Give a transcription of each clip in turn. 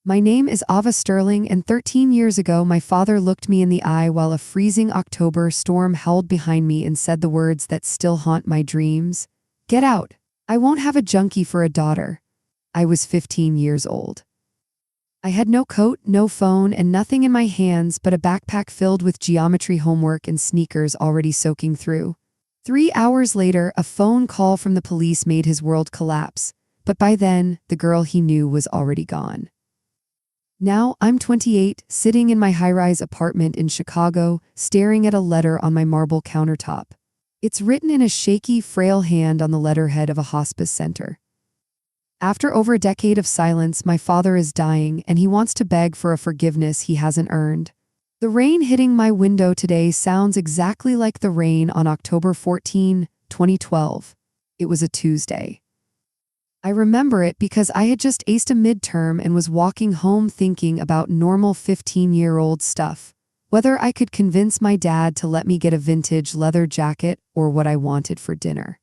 My name is Ava Sterling, and 13 years ago my father looked me in the eye while a freezing October storm howled behind me and said the words that still haunt my dreams. Get out. I won't have a junkie for a daughter. I was 15 years old. I had no coat, no phone, and nothing in my hands but a backpack filled with geometry homework and sneakers already soaking through. 3 hours later, a phone call from the police made his world collapse, but by then, the girl he knew was already gone. Now, I'm 28, sitting in my high-rise apartment in Chicago, staring at a letter on my marble countertop. It's written in a shaky, frail hand on the letterhead of a hospice center. After over a decade of silence, my father is dying, and he wants to beg for a forgiveness he hasn't earned. The rain hitting my window today sounds exactly like the rain on October 14, 2012. It was a Tuesday. I remember it because I had just aced a midterm and was walking home thinking about normal 15-year-old stuff. Whether I could convince my dad to let me get a vintage leather jacket or what I wanted for dinner.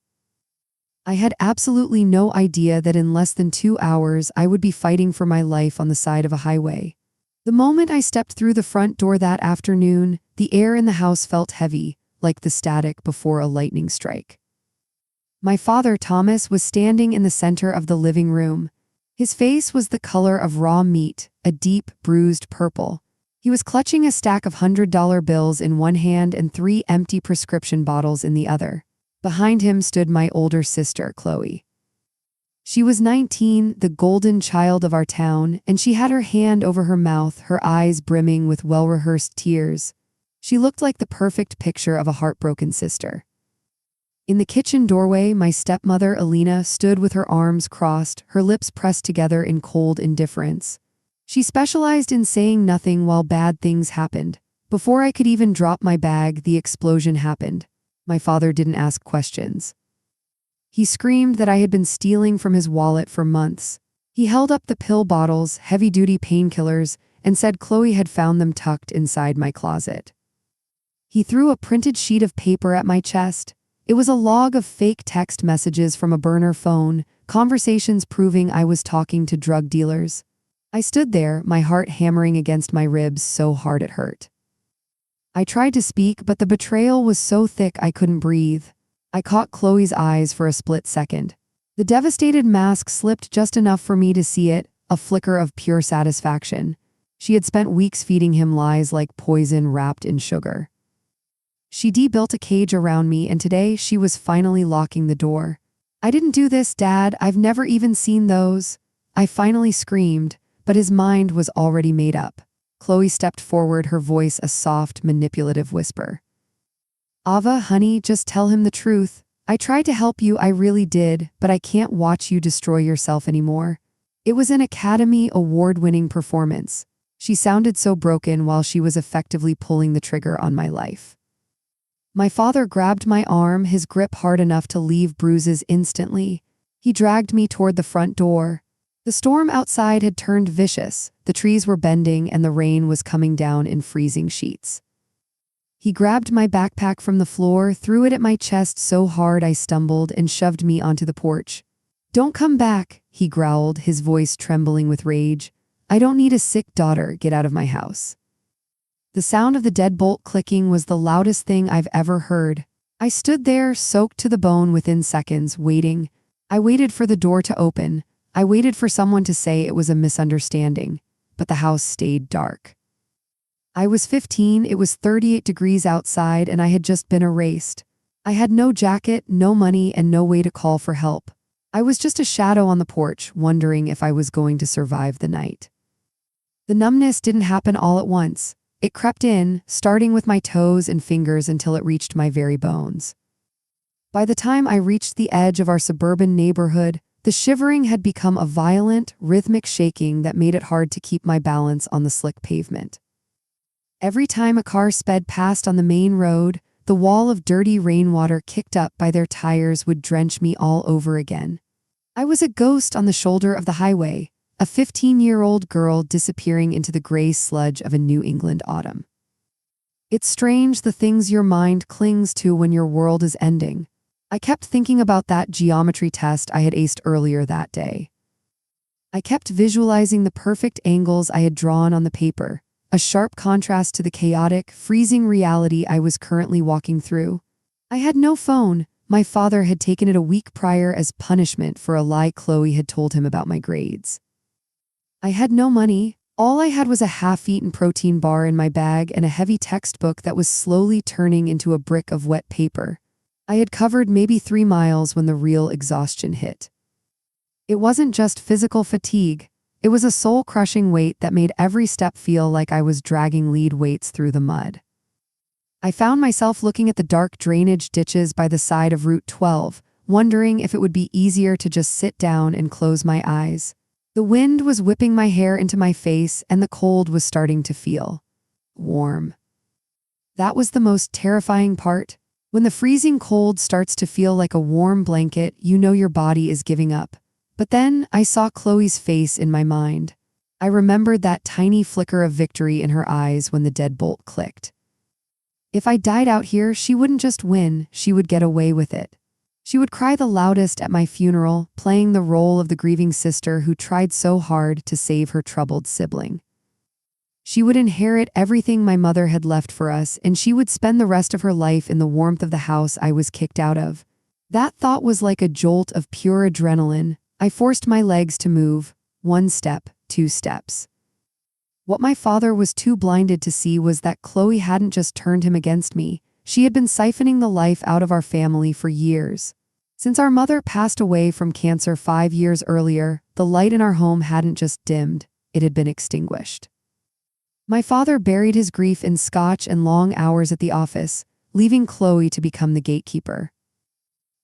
I had absolutely no idea that in less than 2 hours I would be fighting for my life on the side of a highway. The moment I stepped through the front door that afternoon, the air in the house felt heavy, like the static before a lightning strike. My father, Thomas, was standing in the center of the living room. His face was the color of raw meat, a deep, bruised purple. He was clutching a stack of $100 bills in one hand and 3 empty prescription bottles in the other. Behind him stood my older sister, Chloe. She was 19, the golden child of our town, and she had her hand over her mouth, her eyes brimming with well-rehearsed tears. She looked like the perfect picture of a heartbroken sister. In the kitchen doorway, my stepmother, Alina, stood with her arms crossed, her lips pressed together in cold indifference. She specialized in saying nothing while bad things happened. Before I could even drop my bag, the explosion happened. My father didn't ask questions. He screamed that I had been stealing from his wallet for months. He held up the pill bottles, heavy-duty painkillers, and said Chloe had found them tucked inside my closet. He threw a printed sheet of paper at my chest. It was a log of fake text messages from a burner phone, conversations proving I was talking to drug dealers. I stood there, my heart hammering against my ribs so hard it hurt. I tried to speak, but the betrayal was so thick I couldn't breathe. I caught Chloe's eyes for a split second. The devastated mask slipped just enough for me to see it, a flicker of pure satisfaction. She had spent weeks feeding him lies like poison wrapped in sugar. She built a cage around me, and today she was finally locking the door. I didn't do this, Dad. I've never even seen those. I finally screamed, but his mind was already made up. Chloe stepped forward, her voice a soft, manipulative whisper. Ava, honey, just tell him the truth. I tried to help you, I really did, but I can't watch you destroy yourself anymore. It was an Academy Award-winning performance. She sounded so broken while she was effectively pulling the trigger on my life. My father grabbed my arm, his grip hard enough to leave bruises instantly. He dragged me toward the front door. The storm outside had turned vicious. The trees were bending and the rain was coming down in freezing sheets. He grabbed my backpack from the floor, threw it at my chest so hard I stumbled, and shoved me onto the porch. Don't come back, he growled, his voice trembling with rage. I don't need a sick daughter, get out of my house. The sound of the deadbolt clicking was the loudest thing I've ever heard. I stood there, soaked to the bone within seconds, waiting. I waited for the door to open. I waited for someone to say it was a misunderstanding. But the house stayed dark. I was 15, it was 38 degrees outside, and I had just been erased. I had no jacket, no money, and no way to call for help. I was just a shadow on the porch, wondering if I was going to survive the night. The numbness didn't happen all at once. It crept in, starting with my toes and fingers until it reached my very bones. By the time I reached the edge of our suburban neighborhood, the shivering had become a violent, rhythmic shaking that made it hard to keep my balance on the slick pavement. Every time a car sped past on the main road, the wall of dirty rainwater kicked up by their tires would drench me all over again. I was a ghost on the shoulder of the highway, a 15-year-old girl disappearing into the gray sludge of a New England autumn. It's strange the things your mind clings to when your world is ending. I kept thinking about that geometry test I had aced earlier that day. I kept visualizing the perfect angles I had drawn on the paper, a sharp contrast to the chaotic, freezing reality I was currently walking through. I had no phone. My father had taken it a week prior as punishment for a lie Chloe had told him about my grades. I had no money. All I had was a half-eaten protein bar in my bag and a heavy textbook that was slowly turning into a brick of wet paper. I had covered maybe 3 miles when the real exhaustion hit. It wasn't just physical fatigue. It was a soul-crushing weight that made every step feel like I was dragging lead weights through the mud. I found myself looking at the dark drainage ditches by the side of Route 12, wondering if it would be easier to just sit down and close my eyes. The wind was whipping my hair into my face, and the cold was starting to feel warm. That was the most terrifying part. When the freezing cold starts to feel like a warm blanket, you know your body is giving up. But then I saw Chloe's face in my mind. I remembered that tiny flicker of victory in her eyes when the deadbolt clicked. If I died out here, she wouldn't just win, she would get away with it. She would cry the loudest at my funeral, playing the role of the grieving sister who tried so hard to save her troubled sibling. She would inherit everything my mother had left for us, and she would spend the rest of her life in the warmth of the house I was kicked out of. That thought was like a jolt of pure adrenaline. I forced my legs to move, 1 step, 2 steps. What my father was too blinded to see was that Chloe hadn't just turned him against me. She had been siphoning the life out of our family for years. Since our mother passed away from cancer 5 years earlier, the light in our home hadn't just dimmed, it had been extinguished. My father buried his grief in scotch and long hours at the office, leaving Chloe to become the gatekeeper.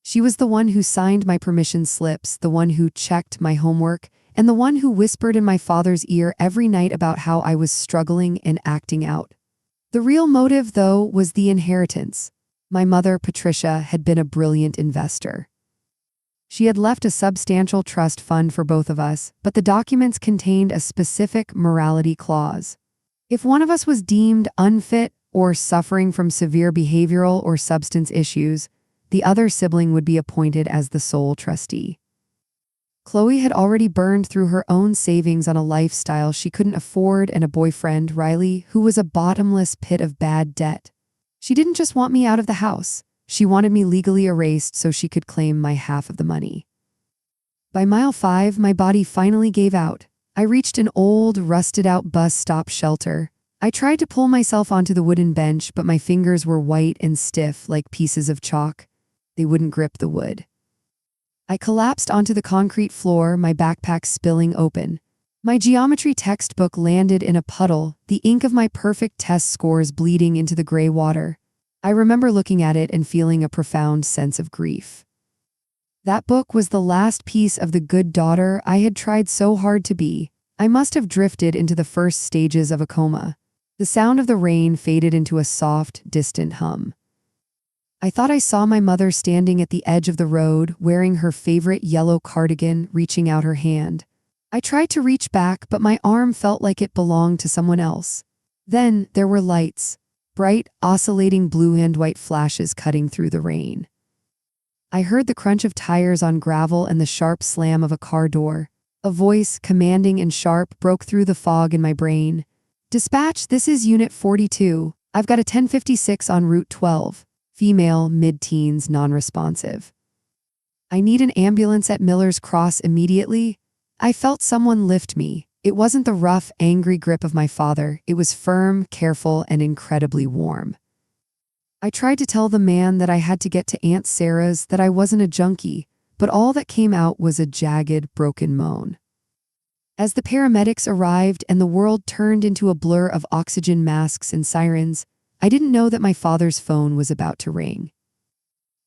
She was the one who signed my permission slips, the one who checked my homework, and the one who whispered in my father's ear every night about how I was struggling and acting out. The real motive, though, was the inheritance. My mother, Patricia, had been a brilliant investor. She had left a substantial trust fund for both of us, but the documents contained a specific morality clause. If one of us was deemed unfit or suffering from severe behavioral or substance issues, the other sibling would be appointed as the sole trustee. Chloe had already burned through her own savings on a lifestyle she couldn't afford and a boyfriend, Riley, who was a bottomless pit of bad debt. She didn't just want me out of the house. She wanted me legally erased so she could claim my half of the money. By mile 5, my body finally gave out. I reached an old, rusted-out bus stop shelter. I tried to pull myself onto the wooden bench, but my fingers were white and stiff like pieces of chalk. They wouldn't grip the wood. I collapsed onto the concrete floor, my backpack spilling open. My geometry textbook landed in a puddle, the ink of my perfect test scores bleeding into the gray water. I remember looking at it and feeling a profound sense of grief. That book was the last piece of the good daughter I had tried so hard to be. I must have drifted into the first stages of a coma. The sound of the rain faded into a soft, distant hum. I thought I saw my mother standing at the edge of the road, wearing her favorite yellow cardigan, reaching out her hand. I tried to reach back, but my arm felt like it belonged to someone else. Then there were lights, bright, oscillating blue and white flashes cutting through the rain. I heard the crunch of tires on gravel and the sharp slam of a car door. A voice, commanding and sharp, broke through the fog in my brain. "Dispatch, this is Unit 42. I've got a 1056 on Route 12. Female, mid-teens, non-responsive. I need an ambulance at Miller's Cross immediately." I felt someone lift me. It wasn't the rough, angry grip of my father. It was firm, careful, and incredibly warm. I tried to tell the man that I had to get to Aunt Sarah's, that I wasn't a junkie, but all that came out was a jagged, broken moan. As the paramedics arrived and the world turned into a blur of oxygen masks and sirens, I didn't know that my father's phone was about to ring.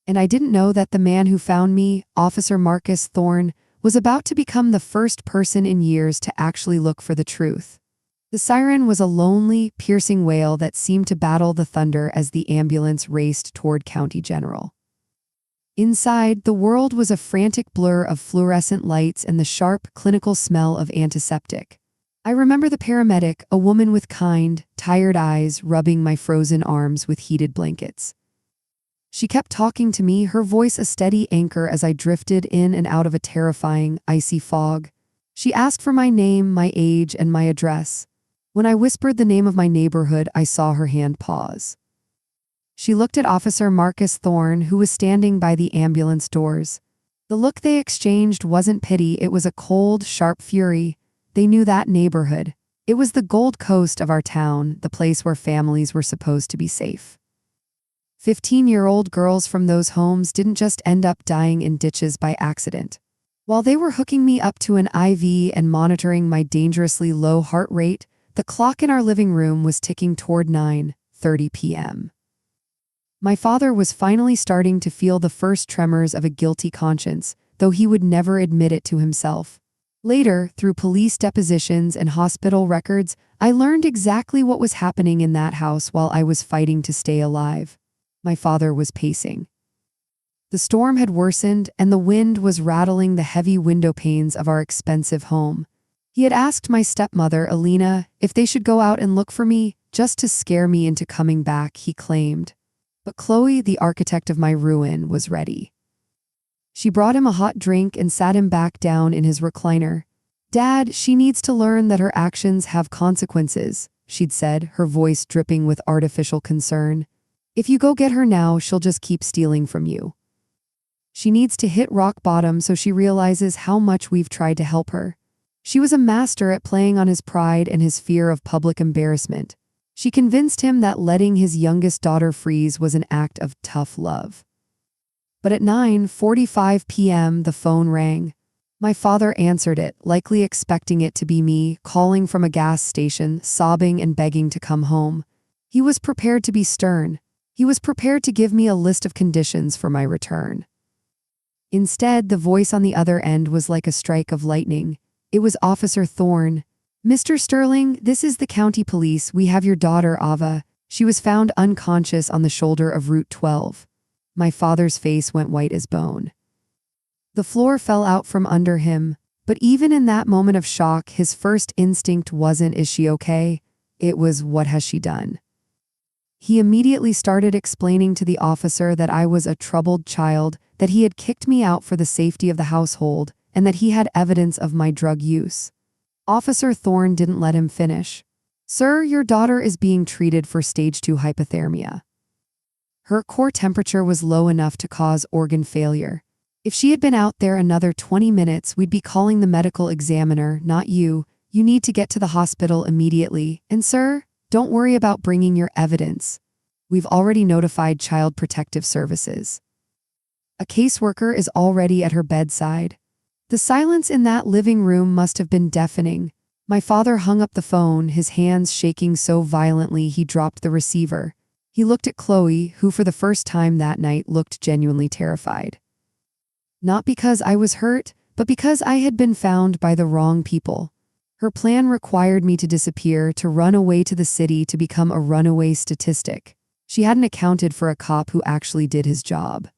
And I didn't know that the man who found me, Officer Marcus Thorne, was about to become the first person in years to actually look for the truth. The siren was a lonely, piercing wail that seemed to battle the thunder as the ambulance raced toward County General. Inside, the world was a frantic blur of fluorescent lights and the sharp, clinical smell of antiseptic. I remember the paramedic, a woman with kind, tired eyes, rubbing my frozen arms with heated blankets. She kept talking to me, her voice a steady anchor as I drifted in and out of a terrifying, icy fog. She asked for my name, my age, and my address. When I whispered the name of my neighborhood, I saw her hand pause. She looked at Officer Marcus Thorne, who was standing by the ambulance doors. The look they exchanged wasn't pity, it was a cold, sharp fury. They knew that neighborhood. It was the Gold Coast of our town, the place where families were supposed to be safe. 15-year-old girls from those homes didn't just end up dying in ditches by accident. While they were hooking me up to an IV and monitoring my dangerously low heart rate, the clock in our living room was ticking toward 9:30 p.m. My father was finally starting to feel the first tremors of a guilty conscience, though he would never admit it to himself. Later, through police depositions and hospital records, I learned exactly what was happening in that house while I was fighting to stay alive. My father was pacing. The storm had worsened, and the wind was rattling the heavy window panes of our expensive home. He had asked my stepmother, Alina, if they should go out and look for me, just to scare me into coming back, he claimed. But Chloe, the architect of my ruin, was ready. She brought him a hot drink and sat him back down in his recliner. "Dad, she needs to learn that her actions have consequences," she'd said, her voice dripping with artificial concern. "If you go get her now, she'll just keep stealing from you. She needs to hit rock bottom so she realizes how much we've tried to help her." She was a master at playing on his pride and his fear of public embarrassment. She convinced him that letting his youngest daughter freeze was an act of tough love. But at 9:45 p.m., the phone rang. My father answered it, likely expecting it to be me, calling from a gas station, sobbing and begging to come home. He was prepared to be stern. He was prepared to give me a list of conditions for my return. Instead, the voice on the other end was like a strike of lightning. It was Officer Thorne. "Mr. Sterling, this is the county police. We have your daughter, Ava. She was found unconscious on the shoulder of Route 12. My father's face went white as bone. The floor fell out from under him, but even in that moment of shock, his first instinct wasn't, "Is she okay?" It was, "What has she done?" He immediately started explaining to the officer that I was a troubled child, that he had kicked me out for the safety of the household, and that he had evidence of my drug use. Officer Thorne didn't let him finish. "Sir, your daughter is being treated for stage 2 hypothermia. Her core temperature was low enough to cause organ failure. If she had been out there another 20 minutes, we'd be calling the medical examiner, not you. You need to get to the hospital immediately. And sir, don't worry about bringing your evidence. We've already notified Child Protective Services. A caseworker is already at her bedside." The silence in that living room must have been deafening. My father hung up the phone, his hands shaking so violently he dropped the receiver. He looked at Chloe, who for the first time that night looked genuinely terrified. Not because I was hurt, but because I had been found by the wrong people. Her plan required me to disappear, to run away to the city, to become a runaway statistic. She hadn't accounted for a cop who actually did his job.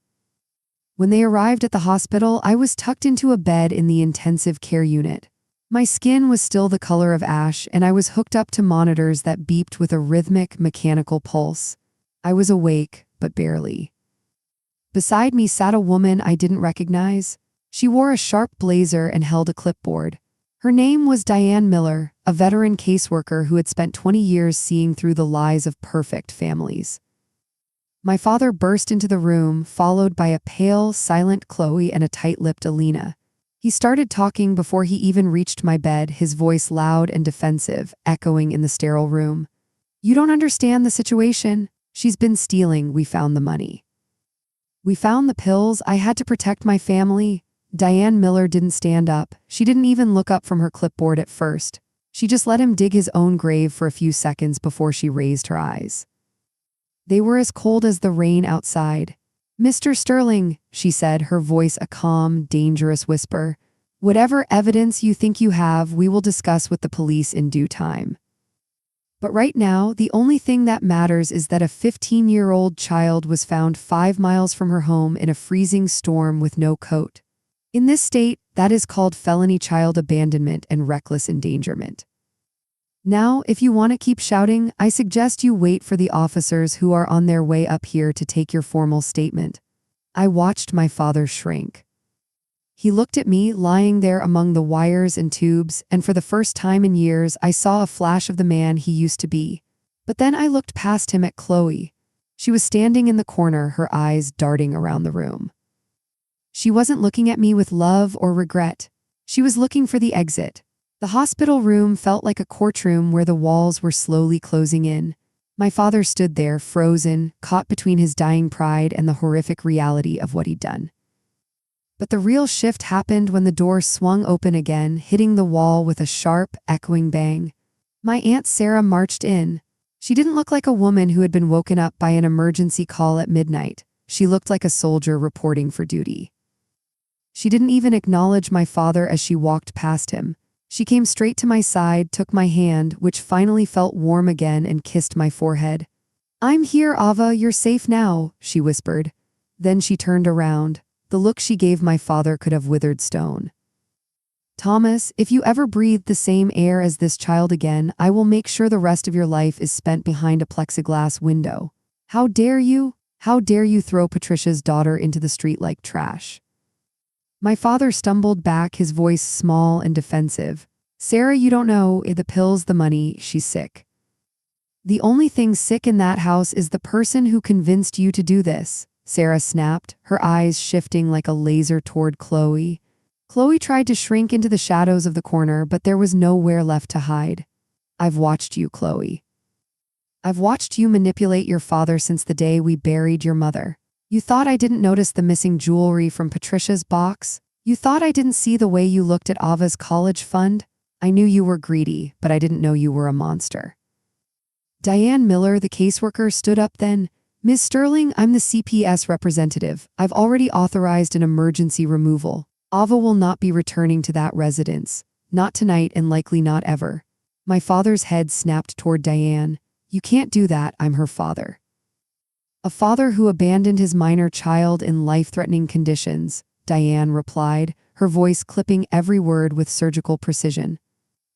When they arrived at the hospital, I was tucked into a bed in the intensive care unit. My skin was still the color of ash, and I was hooked up to monitors that beeped with a rhythmic, mechanical pulse. I was awake, but barely. Beside me sat a woman I didn't recognize. She wore a sharp blazer and held a clipboard. Her name was Diane Miller, a veteran caseworker who had spent 20 years seeing through the lies of perfect families. My father burst into the room, followed by a pale, silent Chloe and a tight-lipped Alina. He started talking before he even reached my bed, his voice loud and defensive, echoing in the sterile room. "You don't understand the situation. She's been stealing. We found the money. We found the pills. I had to protect my family." Diane Miller didn't stand up. She didn't even look up from her clipboard at first. She just let him dig his own grave for a few seconds before she raised her eyes. They were as cold as the rain outside. "Mr. Sterling," she said, her voice a calm, dangerous whisper, "whatever evidence you think you have, we will discuss with the police in due time. But right now, the only thing that matters is that a 15-year-old child was found 5 miles from her home in a freezing storm with no coat. In this state, that is called felony child abandonment and reckless endangerment. Now, if you want to keep shouting, I suggest you wait for the officers who are on their way up here to take your formal statement." I watched my father shrink. He looked at me, lying there among the wires and tubes, and for the first time in years, I saw a flash of the man he used to be. But then I looked past him at Chloe. She was standing in the corner, her eyes darting around the room. She wasn't looking at me with love or regret. She was looking for the exit. The hospital room felt like a courtroom where the walls were slowly closing in. My father stood there, frozen, caught between his dying pride and the horrific reality of what he'd done. But the real shift happened when the door swung open again, hitting the wall with a sharp, echoing bang. My Aunt Sarah marched in. She didn't look like a woman who had been woken up by an emergency call at midnight. She looked like a soldier reporting for duty. She didn't even acknowledge my father as she walked past him. She came straight to my side, took my hand, which finally felt warm again, and kissed my forehead. "I'm here, Ava, you're safe now," she whispered. Then she turned around. The look she gave my father could have withered stone. "Thomas, if you ever breathe the same air as this child again, I will make sure the rest of your life is spent behind a plexiglass window. How dare you? How dare you throw Patricia's daughter into the street like trash?" My father stumbled back, his voice small and defensive. "Sarah, you don't know, the pills, the money, she's sick. The only thing sick in that house is the person who convinced you to do this," Sarah snapped, her eyes shifting like a laser toward Chloe. Chloe tried to shrink into the shadows of the corner, but there was nowhere left to hide. "I've watched you, Chloe. I've watched you manipulate your father since the day we buried your mother. You thought I didn't notice the missing jewelry from Patricia's box? You thought I didn't see the way you looked at Ava's college fund? I knew you were greedy, but I didn't know you were a monster." Diane Miller, the caseworker, stood up then. "Ms. Sterling, I'm the CPS representative. I've already authorized an emergency removal. Ava will not be returning to that residence. Not tonight and likely not ever." My father's head snapped toward Diane. "You can't do that, I'm her father." "A father who abandoned his minor child in life-threatening conditions," Diane replied, her voice clipping every word with surgical precision.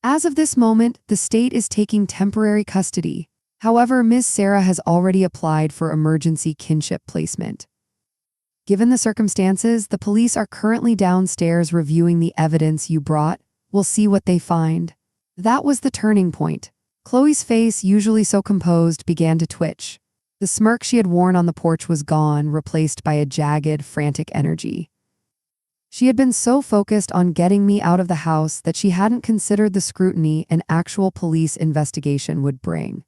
"As of this moment, the state is taking temporary custody. However, Ms. Sarah has already applied for emergency kinship placement. Given the circumstances, the police are currently downstairs reviewing the evidence you brought. We'll see what they find." That was the turning point. Chloe's face, usually so composed, began to twitch. The smirk she had worn on the porch was gone, replaced by a jagged, frantic energy. She had been so focused on getting me out of the house that she hadn't considered the scrutiny an actual police investigation would bring.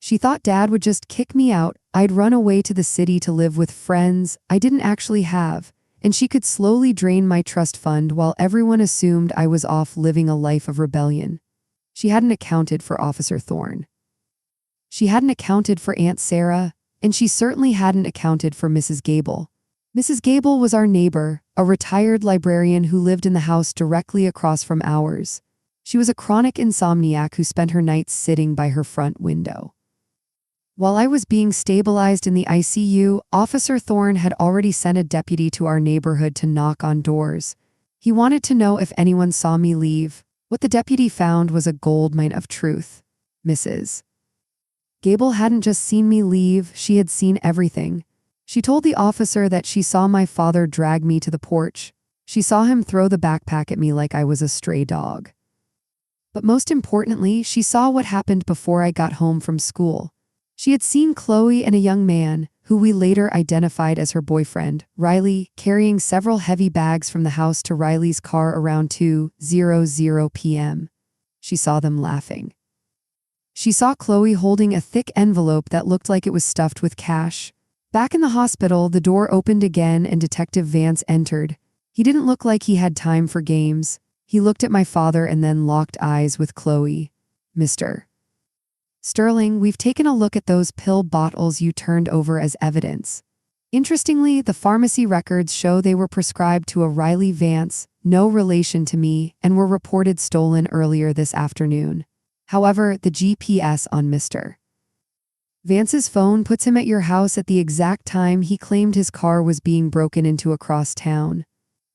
She thought Dad would just kick me out, I'd run away to the city to live with friends I didn't actually have, and she could slowly drain my trust fund while everyone assumed I was off living a life of rebellion. She hadn't accounted for Officer Thorne. She hadn't accounted for Aunt Sarah, and she certainly hadn't accounted for Mrs. Gable. Mrs. Gable was our neighbor, a retired librarian who lived in the house directly across from ours. She was a chronic insomniac who spent her nights sitting by her front window. While I was being stabilized in the ICU, Officer Thorne had already sent a deputy to our neighborhood to knock on doors. He wanted to know if anyone saw me leave. What the deputy found was a goldmine of truth. Mrs. Gable hadn't just seen me leave, she had seen everything. She told the officer that she saw my father drag me to the porch. She saw him throw the backpack at me like I was a stray dog. But most importantly, she saw what happened before I got home from school. She had seen Chloe and a young man, who we later identified as her boyfriend, Riley, carrying several heavy bags from the house to Riley's car around 2:00 p.m. She saw them laughing. She saw Chloe holding a thick envelope that looked like it was stuffed with cash. Back in the hospital, the door opened again and Detective Vance entered. He didn't look like he had time for games. He looked at my father and then locked eyes with Chloe. "Mr. Sterling, we've taken a look at those pill bottles you turned over as evidence. Interestingly, the pharmacy records show they were prescribed to a Riley Vance, no relation to me, and were reported stolen earlier this afternoon. However, the GPS on Mr. Vance's phone puts him at your house at the exact time he claimed his car was being broken into across town."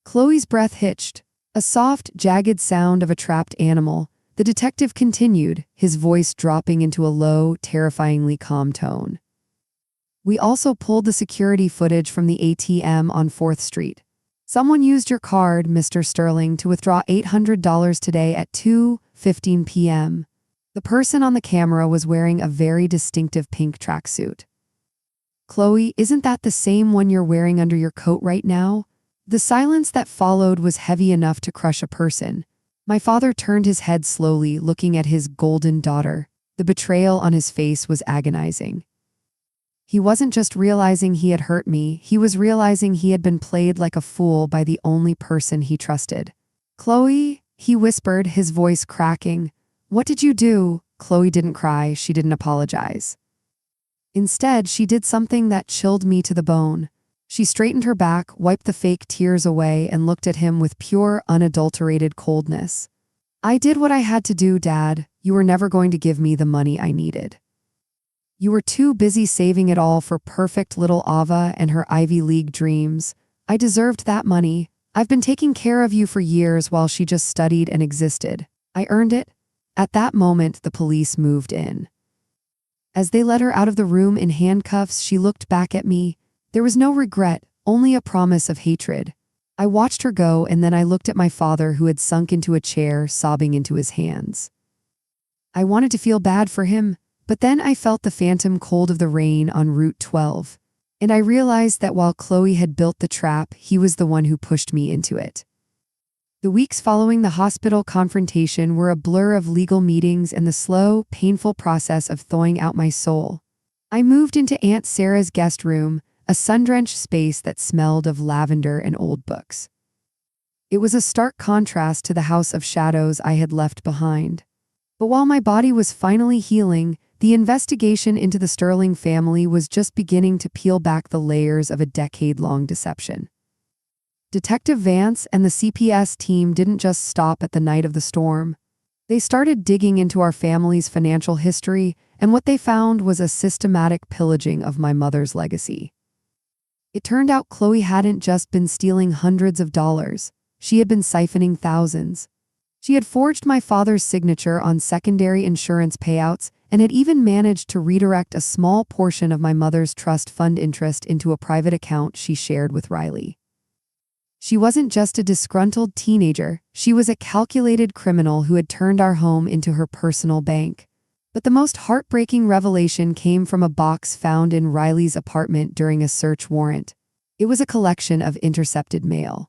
Chloe's breath hitched. A soft, jagged sound of a trapped animal. The detective continued, his voice dropping into a low, terrifyingly calm tone. "We also pulled the security footage from the ATM on 4th Street. Someone used your card, Mr. Sterling, to withdraw $800 today at 2:15 p.m. The person on the camera was wearing a very distinctive pink tracksuit. Chloe, isn't that the same one you're wearing under your coat right now? The silence that followed was heavy enough to crush a person. My father turned his head slowly, looking at his golden daughter. The betrayal on his face was agonizing. He wasn't just realizing he had hurt me, he was realizing he had been played like a fool by the only person he trusted. Chloe, he whispered, his voice cracking. What did you do? Chloe didn't cry, she didn't apologize. Instead, she did something that chilled me to the bone. She straightened her back, wiped the fake tears away, and looked at him with pure, unadulterated coldness. I did what I had to do, Dad. You were never going to give me the money I needed. You were too busy saving it all for perfect little Ava and her Ivy League dreams. I deserved that money. I've been taking care of you for years while she just studied and existed. I earned it. At that moment, the police moved in. As they led her out of the room in handcuffs, she looked back at me. There was no regret, only a promise of hatred. I watched her go, and then I looked at my father, who had sunk into a chair, sobbing into his hands. I wanted to feel bad for him, but then I felt the phantom cold of the rain on Route 12, and I realized that while Chloe had built the trap, he was the one who pushed me into it. The weeks following the hospital confrontation were a blur of legal meetings and the slow, painful process of thawing out my soul. I moved into Aunt Sarah's guest room, a sun-drenched space that smelled of lavender and old books. It was a stark contrast to the house of shadows I had left behind. But while my body was finally healing, the investigation into the Sterling family was just beginning to peel back the layers of a decade-long deception. Detective Vance and the CPS team didn't just stop at the night of the storm. They started digging into our family's financial history, and what they found was a systematic pillaging of my mother's legacy. It turned out Chloe hadn't just been stealing hundreds of dollars. She had been siphoning thousands. She had forged my father's signature on secondary insurance payouts and had even managed to redirect a small portion of my mother's trust fund interest into a private account she shared with Riley. She wasn't just a disgruntled teenager, she was a calculated criminal who had turned our home into her personal bank. But the most heartbreaking revelation came from a box found in Riley's apartment during a search warrant. It was a collection of intercepted mail.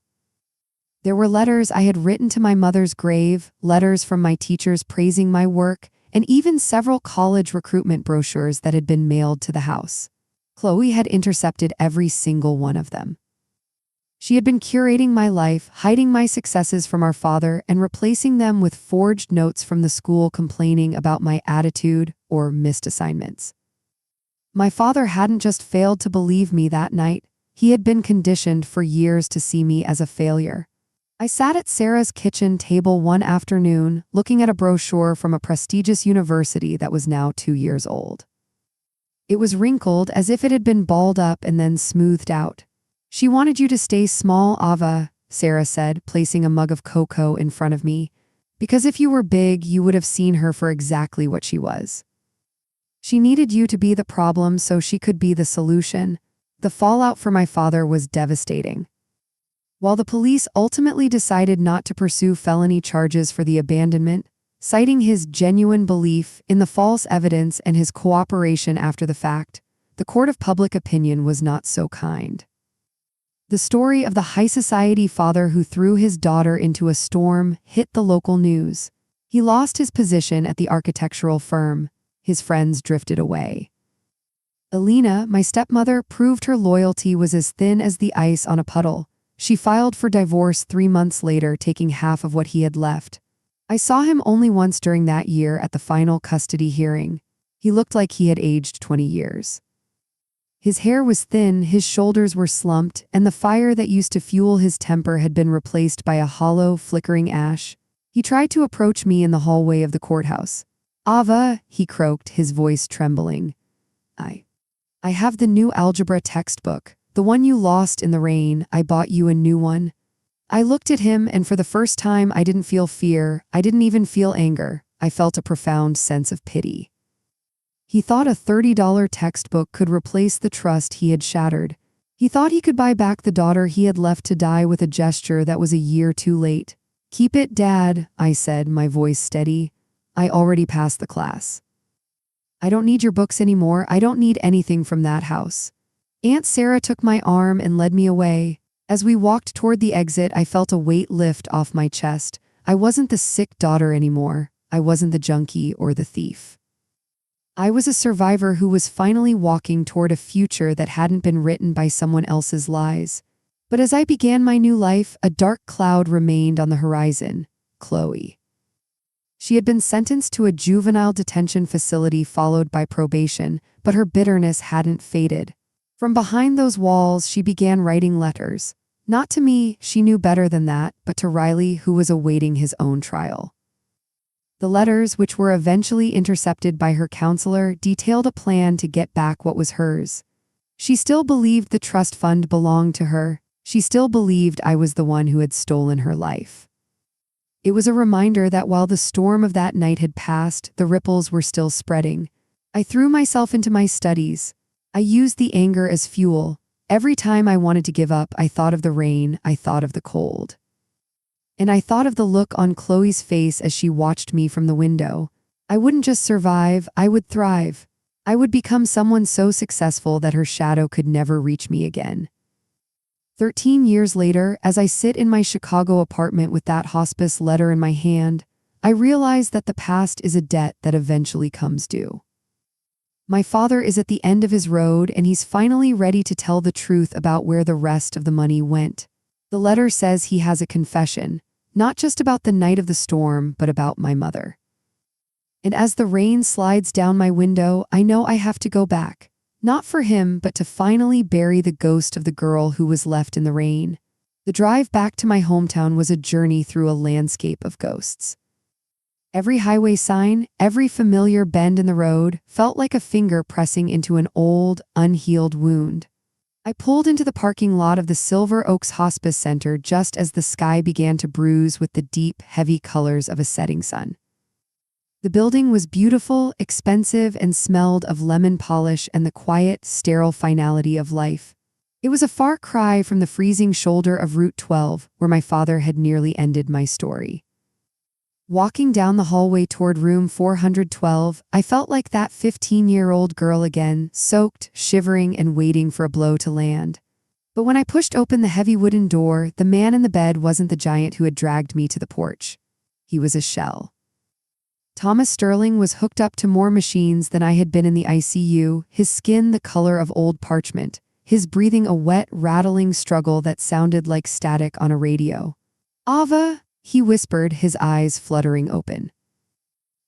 There were letters I had written to my mother's grave, letters from my teachers praising my work, and even several college recruitment brochures that had been mailed to the house. Chloe had intercepted every single one of them. She had been curating my life, hiding my successes from our father, and replacing them with forged notes from the school complaining about my attitude or missed assignments. My father hadn't just failed to believe me that night, he had been conditioned for years to see me as a failure. I sat at Sarah's kitchen table one afternoon, looking at a brochure from a prestigious university that was now 2 years old. It was wrinkled as if it had been balled up and then smoothed out. She wanted you to stay small, Ava, Sarah said, placing a mug of cocoa in front of me, because if you were big, you would have seen her for exactly what she was. She needed you to be the problem so she could be the solution. The fallout for my father was devastating. While the police ultimately decided not to pursue felony charges for the abandonment, citing his genuine belief in the false evidence and his cooperation after the fact, the court of public opinion was not so kind. The story of the high society father who threw his daughter into a storm hit the local news. He lost his position at the architectural firm. His friends drifted away. Alina, my stepmother, proved her loyalty was as thin as the ice on a puddle. She filed for divorce 3 months later, taking half of what he had left. I saw him only once during that year at the final custody hearing. He looked like he had aged 20 years. His hair was thin, his shoulders were slumped, and the fire that used to fuel his temper had been replaced by a hollow, flickering ash. He tried to approach me in the hallway of the courthouse. Ava, he croaked, his voice trembling. I have the new algebra textbook. The one you lost in the rain. I bought you a new one. I looked at him, and for the first time I didn't feel fear. I didn't even feel anger. I felt a profound sense of pity. He thought a $30 textbook could replace the trust he had shattered. He thought he could buy back the daughter he had left to die with a gesture that was a year too late. "Keep it, Dad," I said, my voice steady. "I already passed the class. I don't need your books anymore. I don't need anything from that house." Aunt Sarah took my arm and led me away. As we walked toward the exit, I felt a weight lift off my chest. I wasn't the sick daughter anymore. I wasn't the junkie or the thief. I was a survivor who was finally walking toward a future that hadn't been written by someone else's lies. But as I began my new life, a dark cloud remained on the horizon. Chloe. She had been sentenced to a juvenile detention facility followed by probation, but her bitterness hadn't faded. From behind those walls, she began writing letters. Not to me, she knew better than that, but to Riley, who was awaiting his own trial. The letters, which were eventually intercepted by her counselor, detailed a plan to get back what was hers. She still believed the trust fund belonged to her. She still believed I was the one who had stolen her life. It was a reminder that while the storm of that night had passed, the ripples were still spreading. I threw myself into my studies. I used the anger as fuel. Every time I wanted to give up, I thought of the rain, I thought of the cold. And I thought of the look on Chloe's face as she watched me from the window. I wouldn't just survive, I would thrive. I would become someone so successful that her shadow could never reach me again. 13 years later, as I sit in my Chicago apartment with that hospice letter in my hand, I realize that the past is a debt that eventually comes due. My father is at the end of his road, and he's finally ready to tell the truth about where the rest of the money went. The letter says he has a confession, not just about the night of the storm, but about my mother. And as the rain slides down my window, I know I have to go back. Not for him, but to finally bury the ghost of the girl who was left in the rain. The drive back to my hometown was a journey through a landscape of ghosts. Every highway sign, every familiar bend in the road, felt like a finger pressing into an old, unhealed wound. I pulled into the parking lot of the Silver Oaks Hospice Center just as the sky began to bruise with the deep, heavy colors of a setting sun. The building was beautiful, expensive, and smelled of lemon polish and the quiet, sterile finality of life. It was a far cry from the freezing shoulder of Route 12, where my father had nearly ended my story. Walking down the hallway toward room 412, I felt like that 15-year-old girl again, soaked, shivering, and waiting for a blow to land. But when I pushed open the heavy wooden door, the man in the bed wasn't the giant who had dragged me to the porch. He was a shell. Thomas Sterling was hooked up to more machines than I had been in the ICU, his skin the color of old parchment, his breathing a wet, rattling struggle that sounded like static on a radio. "Ava," he whispered, his eyes fluttering open.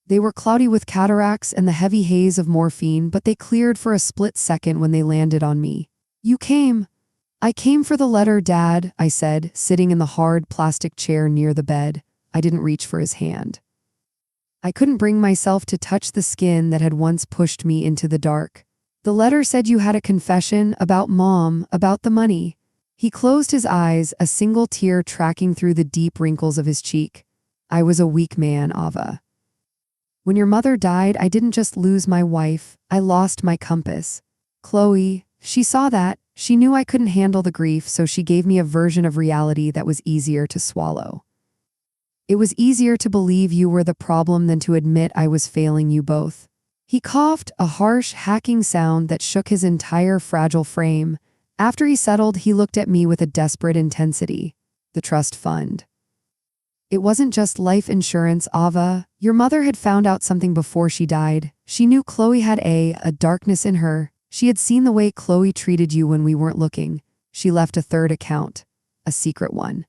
They were cloudy with cataracts and the heavy haze of morphine, but they cleared for a split second when they landed on me. "You came." "I came for the letter, Dad," I said, sitting in the hard plastic chair near the bed. I didn't reach for his hand. I couldn't bring myself to touch the skin that had once pushed me into the dark. "The letter said you had a confession about Mom, about the money." He closed his eyes, a single tear tracking through the deep wrinkles of his cheek. "I was a weak man, Ava. When your mother died, I didn't just lose my wife, I lost my compass. Chloe, she saw that. She knew I couldn't handle the grief, so she gave me a version of reality that was easier to swallow. It was easier to believe you were the problem than to admit I was failing you both." He coughed, a harsh, hacking sound that shook his entire fragile frame. After he settled, he looked at me with a desperate intensity. "The trust fund. It wasn't just life insurance, Ava. Your mother had found out something before she died. She knew Chloe had a darkness in her. She had seen the way Chloe treated you when we weren't looking. She left a third account, a secret one.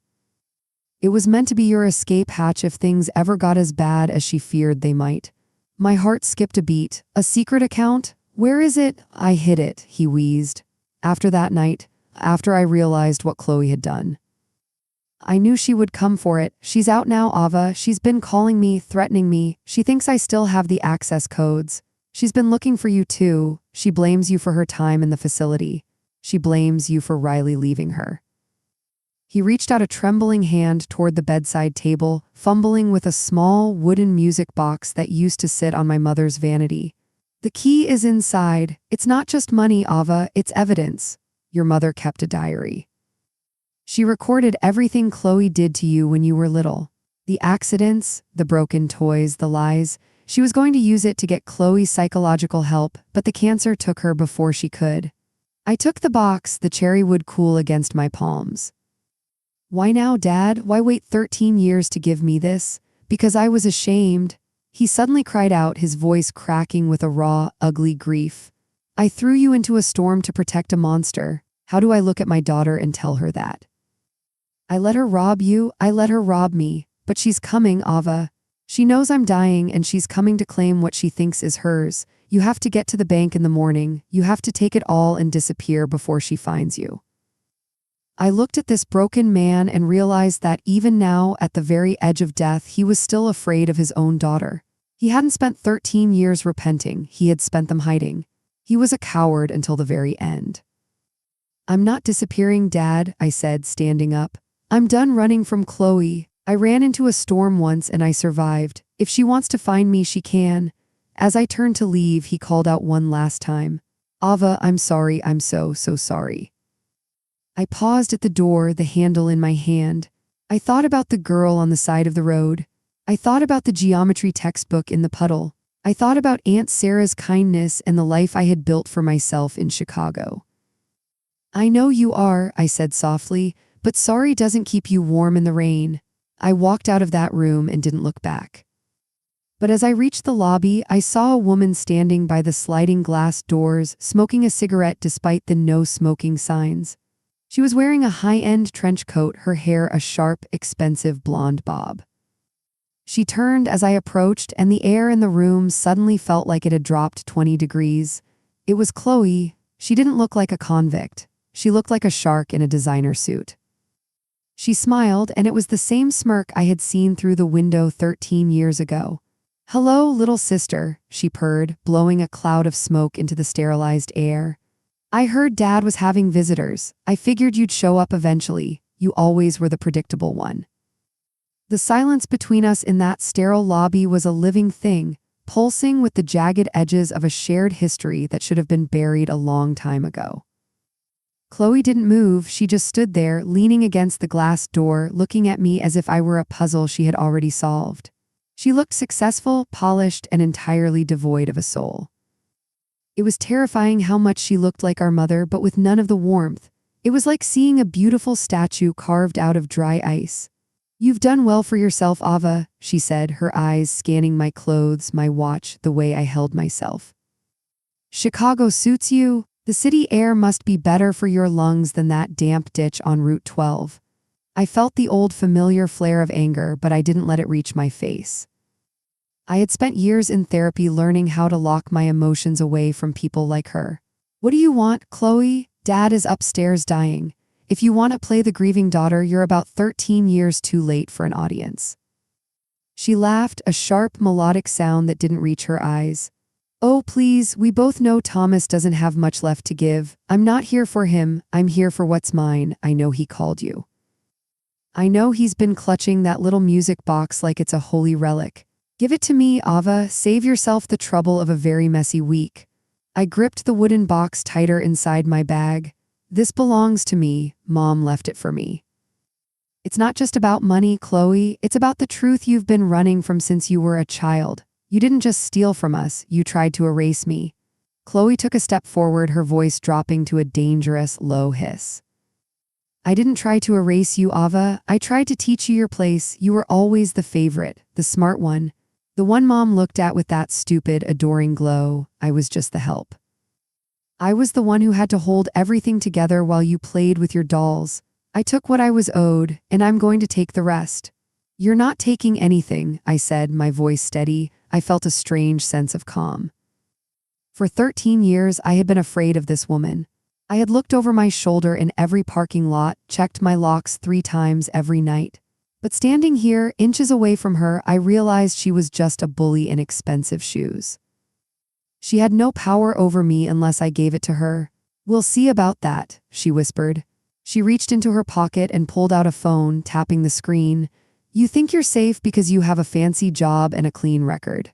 It was meant to be your escape hatch if things ever got as bad as she feared they might." My heart skipped a beat. "A secret account? Where is it?" "I hid it," he wheezed. "After that night, after I realized what Chloe had done. I knew she would come for it. She's out now, Ava. She's been calling me, threatening me. She thinks I still have the access codes. She's been looking for you too. She blames you for her time in the facility. She blames you for Riley leaving her." He reached out a trembling hand toward the bedside table, fumbling with a small wooden music box that used to sit on my mother's vanity. "The key is inside. It's not just money, Ava, it's evidence. Your mother kept a diary. She recorded everything Chloe did to you when you were little. The accidents, the broken toys, the lies. She was going to use it to get Chloe psychological help, but the cancer took her before she could. I took the box, the cherry would cool against my palms. Why now, Dad? Why wait 13 years to give me this? Because I was ashamed. He suddenly cried out, his voice cracking with a raw, ugly grief. I threw you into a storm to protect a monster. How do I look at my daughter and tell her that? I let her rob you, I let her rob me. But she's coming, Ava. She knows I'm dying and she's coming to claim what she thinks is hers. You have to get to the bank in the morning. You have to take it all and disappear before she finds you. I looked at this broken man and realized that even now, at the very edge of death, he was still afraid of his own daughter. He hadn't spent 13 years repenting, he had spent them hiding. He was a coward until the very end. I'm not disappearing, Dad, I said, standing up. I'm done running from Chloe. I ran into a storm once and I survived. If she wants to find me, she can. As I turned to leave, he called out one last time. Ava, I'm sorry, I'm so sorry. I paused at the door, the handle in my hand. I thought about the girl on the side of the road. I thought about the geometry textbook in the puddle. I thought about Aunt Sarah's kindness and the life I had built for myself in Chicago. I know you are, I said softly, but sorry doesn't keep you warm in the rain. I walked out of that room and didn't look back. But as I reached the lobby, I saw a woman standing by the sliding glass doors, smoking a cigarette despite the no smoking signs. She was wearing a high-end trench coat, her hair a sharp, expensive blonde bob. She turned as I approached, and the air in the room suddenly felt like it had dropped 20 degrees. It was Chloe. She didn't look like a convict. She looked like a shark in a designer suit. She smiled, and it was the same smirk I had seen through the window 13 years ago. Hello, little sister, she purred, blowing a cloud of smoke into the sterilized air. I heard Dad was having visitors. I figured you'd show up eventually. You always were the predictable one. The silence between us in that sterile lobby was a living thing, pulsing with the jagged edges of a shared history that should have been buried a long time ago. Chloe didn't move, she just stood there, leaning against the glass door, looking at me as if I were a puzzle she had already solved. She looked successful, polished, and entirely devoid of a soul. It was terrifying how much she looked like our mother, but with none of the warmth. It was like seeing a beautiful statue carved out of dry ice. You've done well for yourself, Ava, she said, her eyes scanning my clothes, my watch, the way I held myself. Chicago suits you. The city air must be better for your lungs than that damp ditch on Route 12. I felt the old familiar flare of anger, but I didn't let it reach my face. I had spent years in therapy learning how to lock my emotions away from people like her. What do you want, Chloe? Dad is upstairs dying. If you want to play the grieving daughter, you're about 13 years too late for an audience. She laughed, a sharp, melodic sound that didn't reach her eyes. Oh, please, we both know Thomas doesn't have much left to give. I'm not here for him, I'm here for what's mine. I know he called you. I know he's been clutching that little music box like it's a holy relic. Give it to me, Ava, save yourself the trouble of a very messy week. I gripped the wooden box tighter inside my bag. This belongs to me, Mom left it for me. It's not just about money, Chloe, it's about the truth you've been running from since you were a child. You didn't just steal from us, you tried to erase me. Chloe took a step forward, her voice dropping to a dangerous, low hiss. I didn't try to erase you, Ava. I tried to teach you your place. You were always the favorite, the smart one. The one Mom looked at with that stupid, adoring glow. I was just the help. I was the one who had to hold everything together while you played with your dolls. I took what I was owed, and I'm going to take the rest. You're not taking anything, I said, my voice steady. I felt a strange sense of calm. For 13 years, I had been afraid of this woman. I had looked over my shoulder in every parking lot, checked my locks 3 times every night. But standing here, inches away from her, I realized she was just a bully in expensive shoes. She had no power over me unless I gave it to her. We'll see about that, she whispered. She reached into her pocket and pulled out a phone, tapping the screen. You think you're safe because you have a fancy job and a clean record.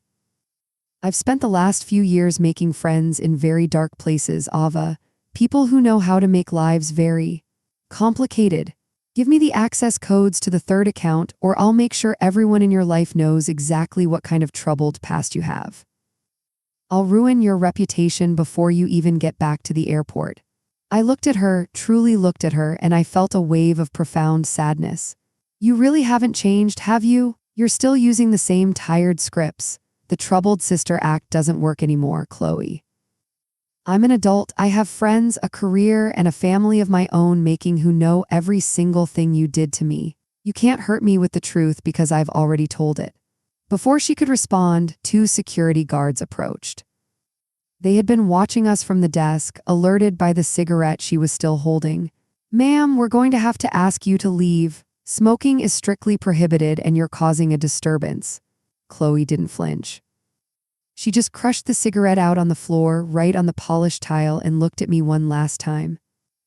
I've spent the last few years making friends in very dark places, Ava. People who know how to make lives very complicated. Give me the access codes to the third account, or I'll make sure everyone in your life knows exactly what kind of troubled past you have. I'll ruin your reputation before you even get back to the airport. I looked at her, truly looked at her, and I felt a wave of profound sadness. You really haven't changed, have you? You're still using the same tired scripts. The troubled sister act doesn't work anymore, Chloe. I'm an adult, I have friends, a career, and a family of my own making who know every single thing you did to me. You can't hurt me with the truth because I've already told it. Before she could respond, 2 security guards approached. They had been watching us from the desk, alerted by the cigarette she was still holding. Ma'am, we're going to have to ask you to leave. Smoking is strictly prohibited and you're causing a disturbance. Chloe didn't flinch. She just crushed the cigarette out on the floor, right on the polished tile, and looked at me one last time.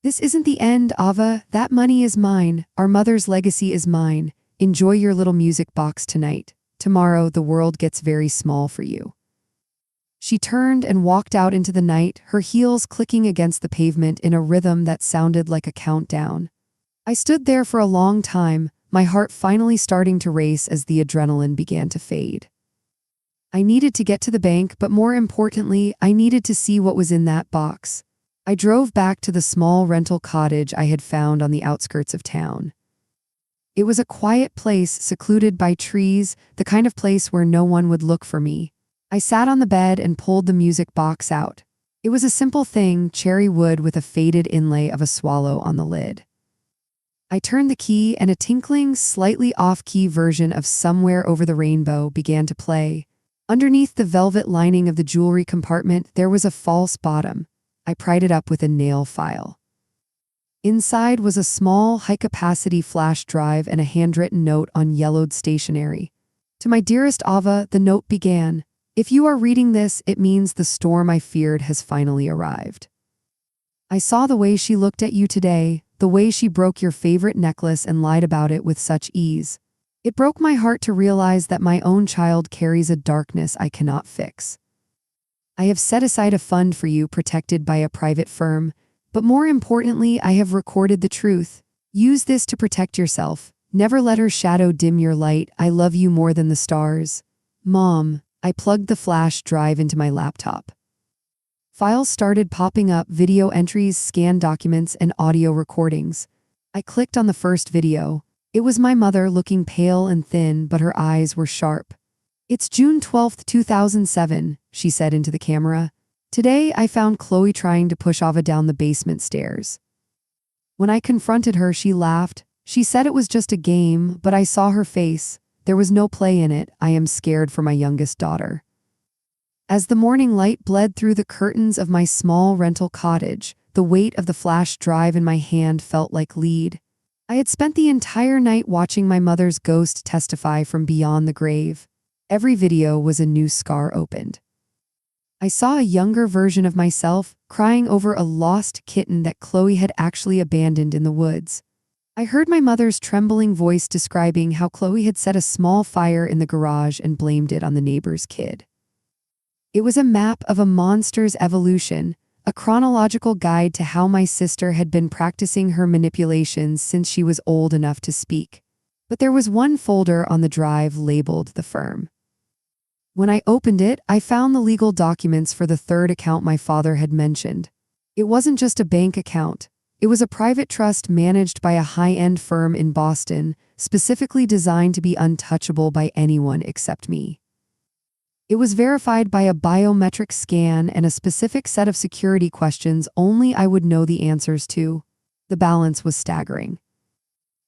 This isn't the end, Ava. That money is mine. Our mother's legacy is mine. Enjoy your little music box tonight. Tomorrow, the world gets very small for you. She turned and walked out into the night, her heels clicking against the pavement in a rhythm that sounded like a countdown. I stood there for a long time, my heart finally starting to race as the adrenaline began to fade. I needed to get to the bank, but more importantly, I needed to see what was in that box. I drove back to the small rental cottage I had found on the outskirts of town. It was a quiet place, secluded by trees, the kind of place where no one would look for me. I sat on the bed and pulled the music box out. It was a simple thing, cherry wood with a faded inlay of a swallow on the lid. I turned the key and a tinkling, slightly off-key version of Somewhere Over the Rainbow began to play. Underneath the velvet lining of the jewelry compartment, there was a false bottom. I pried it up with a nail file. Inside was a small, high-capacity flash drive and a handwritten note on yellowed stationery. To my dearest Ava, the note began, "If you are reading this, it means the storm I feared has finally arrived. I saw the way she looked at you today, the way she broke your favorite necklace and lied about it with such ease. It broke my heart to realize that my own child carries a darkness I cannot fix. I have set aside a fund for you protected by a private firm, but more importantly, I have recorded the truth. Use this to protect yourself. Never let her shadow dim your light. I love you more than the stars. Mom." I plugged the flash drive into my laptop. Files started popping up, video entries, scanned documents, and audio recordings. I clicked on the first video. It was my mother looking pale and thin, but her eyes were sharp. "It's June 12th, 2007, she said into the camera. "Today, I found Chloe trying to push Ava down the basement stairs. When I confronted her, she laughed. She said it was just a game, but I saw her face. There was no play in it. I am scared for my youngest daughter." As the morning light bled through the curtains of my small rental cottage, the weight of the flash drive in my hand felt like lead. I had spent the entire night watching my mother's ghost testify from beyond the grave. Every video was a new scar opened. I saw a younger version of myself crying over a lost kitten that Chloe had actually abandoned in the woods. I heard my mother's trembling voice describing how Chloe had set a small fire in the garage and blamed it on the neighbor's kid. It was a map of a monster's evolution, a chronological guide to how my sister had been practicing her manipulations since she was old enough to speak. But there was one folder on the drive labeled "The Firm." When I opened it, I found the legal documents for the third account my father had mentioned. It wasn't just a bank account. It was a private trust managed by a high-end firm in Boston, specifically designed to be untouchable by anyone except me. It was verified by a biometric scan and a specific set of security questions only I would know the answers to. The balance was staggering.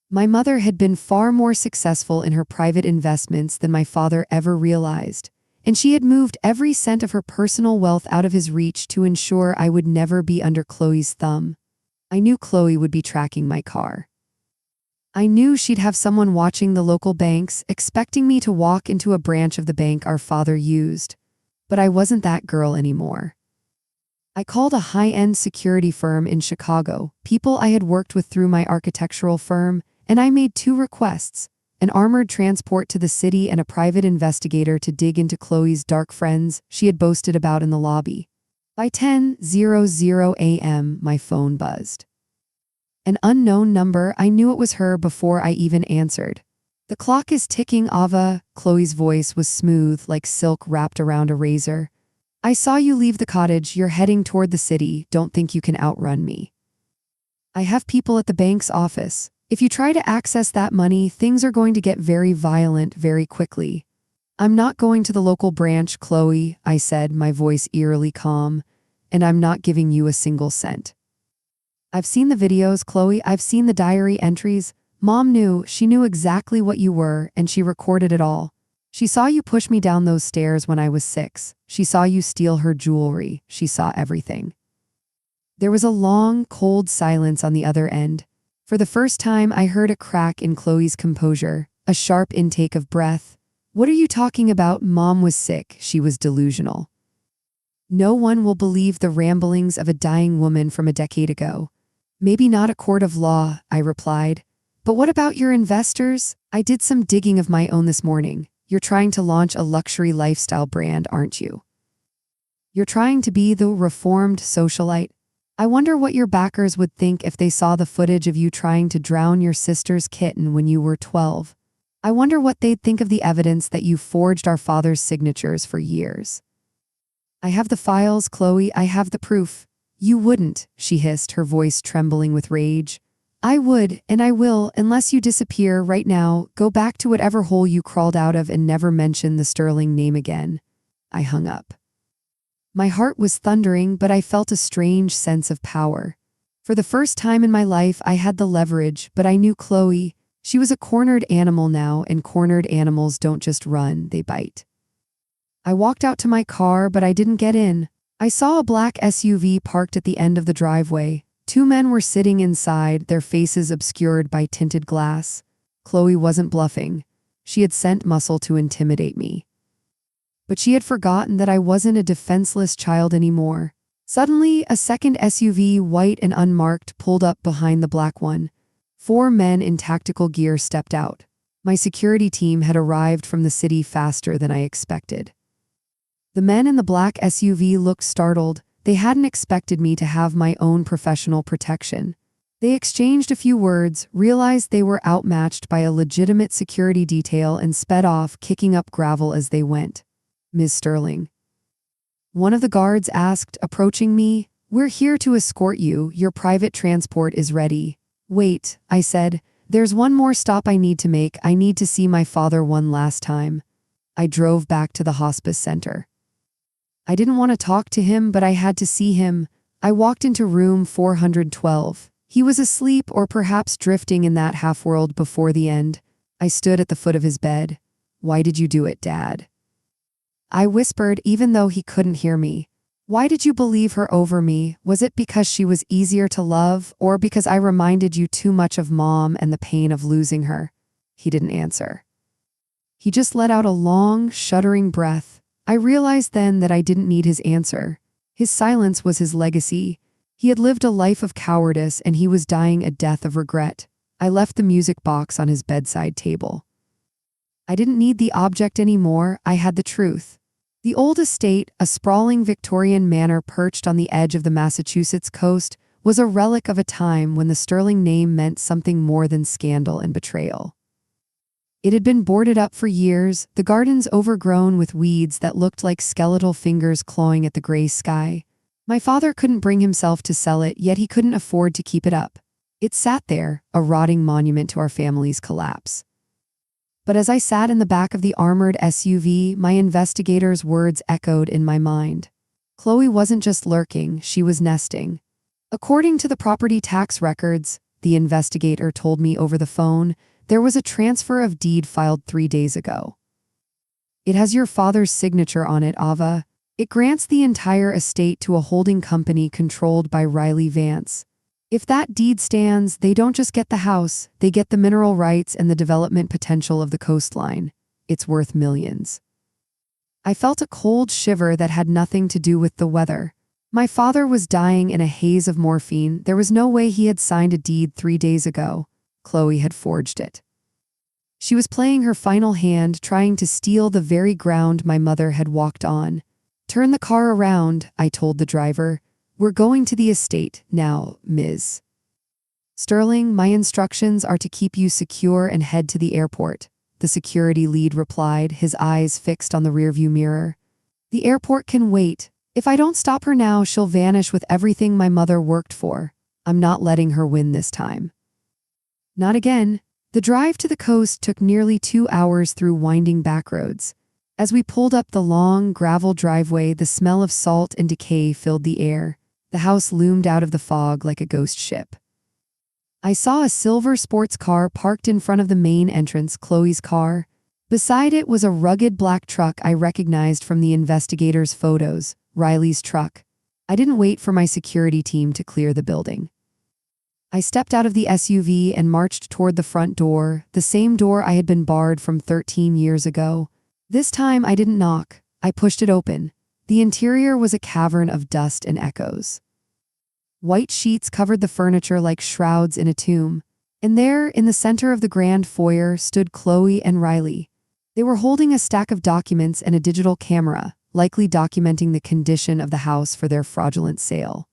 My mother had been far more successful in her private investments than my father ever realized, and she had moved every cent of her personal wealth out of his reach to ensure I would never be under Chloe's thumb. I knew Chloe would be tracking my car. I knew she'd have someone watching the local banks, expecting me to walk into a branch of the bank our father used. But I wasn't that girl anymore. I called a high-end security firm in Chicago, people I had worked with through my architectural firm, and I made 2 requests: an armored transport to the city and a private investigator to dig into Chloe's dark friends she had boasted about in the lobby. By 10:00 a.m., my phone buzzed. An unknown number. I knew it was her before I even answered. The clock is ticking, Ava. Chloe's voice was smooth, like silk wrapped around a razor. I saw you leave the cottage. You're heading toward the city. Don't think you can outrun me. I have people at the bank's office. If you try to access that money, things are going to get very violent very quickly. I'm not going to the local branch, Chloe, I said, my voice eerily calm, and I'm not giving you a single cent. I've seen the videos, Chloe. I've seen the diary entries. Mom knew. She knew exactly what you were, and she recorded it all. She saw you push me down those stairs when I was 6. She saw you steal her jewelry. She saw everything. There was a long, cold silence on the other end. For the first time, I heard a crack in Chloe's composure, a sharp intake of breath. What are you talking about? Mom was sick. She was delusional. No one will believe the ramblings of a dying woman from a decade ago. Maybe not a court of law, I replied. But what about your investors? I did some digging of my own this morning. You're trying to launch a luxury lifestyle brand, aren't you? You're trying to be the reformed socialite. I wonder what your backers would think if they saw the footage of you trying to drown your sister's kitten when you were 12. I wonder what they'd think of the evidence that you forged our father's signatures for years. I have the files, Chloe. I have the proof. You wouldn't, she hissed, her voice trembling with rage. I would, and I will, unless you disappear right now. Go back to whatever hole you crawled out of and never mention the Sterling name again. I hung up. My heart was thundering, but I felt a strange sense of power. For the first time in my life, I had the leverage, but I knew Chloe. She was a cornered animal now, and cornered animals don't just run, they bite. I walked out to my car, but I didn't get in. I saw a black SUV parked at the end of the driveway. 2 men were sitting inside, their faces obscured by tinted glass. Chloe wasn't bluffing. She had sent muscle to intimidate me. But she had forgotten that I wasn't a defenseless child anymore. Suddenly, a second SUV, white and unmarked, pulled up behind the black one. 4 men in tactical gear stepped out. My security team had arrived from the city faster than I expected. The men in the black SUV looked startled. They hadn't expected me to have my own professional protection. They exchanged a few words, realized they were outmatched by a legitimate security detail, and sped off, kicking up gravel as they went. Ms. Sterling. One of the guards asked, approaching me. We're here to escort you. Your private transport is ready. Wait, I said. There's one more stop I need to make. I need to see my father one last time. I drove back to the hospice center. I didn't want to talk to him, but I had to see him. I walked into room 412. He was asleep, or perhaps drifting in that half-world before the end. I stood at the foot of his bed. Why did you do it, Dad? I whispered, even though he couldn't hear me. Why did you believe her over me? Was it because she was easier to love, or because I reminded you too much of Mom and the pain of losing her? He didn't answer. He just let out a long, shuddering breath. I realized then that I didn't need his answer. His silence was his legacy. He had lived a life of cowardice, and he was dying a death of regret. I left the music box on his bedside table. I didn't need the object anymore. I had the truth. The old estate, a sprawling Victorian manor perched on the edge of the Massachusetts coast, was a relic of a time when the Sterling name meant something more than scandal and betrayal. It had been boarded up for years, the gardens overgrown with weeds that looked like skeletal fingers clawing at the gray sky. My father couldn't bring himself to sell it, yet he couldn't afford to keep it up. It sat there, a rotting monument to our family's collapse. But as I sat in the back of the armored SUV, my investigator's words echoed in my mind. Chloe wasn't just lurking, she was nesting. According to the property tax records, the investigator told me over the phone, there was a transfer of deed filed 3 days ago. It has your father's signature on it, Ava. It grants the entire estate to a holding company controlled by Riley Vance. If that deed stands, they don't just get the house, they get the mineral rights and the development potential of the coastline. It's worth millions. I felt a cold shiver that had nothing to do with the weather. My father was dying in a haze of morphine. There was no way he had signed a deed 3 days ago. Chloe had forged it. She was playing her final hand, trying to steal the very ground my mother had walked on. Turn the car around, I told the driver. We're going to the estate now, Ms. Sterling, my instructions are to keep you secure and head to the airport, the security lead replied, his eyes fixed on the rearview mirror. The airport can wait. If I don't stop her now, she'll vanish with everything my mother worked for. I'm not letting her win this time. Not again. The drive to the coast took nearly 2 hours through winding back roads. As we pulled up the long, gravel driveway, the smell of salt and decay filled the air. The house loomed out of the fog like a ghost ship. I saw a silver sports car parked in front of the main entrance, Chloe's car. Beside it was a rugged black truck I recognized from the investigators' photos, Riley's truck. I didn't wait for my security team to clear the building. I stepped out of the SUV and marched toward the front door, the same door I had been barred from 13 years ago. This time I didn't knock. I pushed it open. The interior was a cavern of dust and echoes. White sheets covered the furniture like shrouds in a tomb. And there, in the center of the grand foyer, stood Chloe and Riley. They were holding a stack of documents and a digital camera, likely documenting the condition of the house for their fraudulent sale.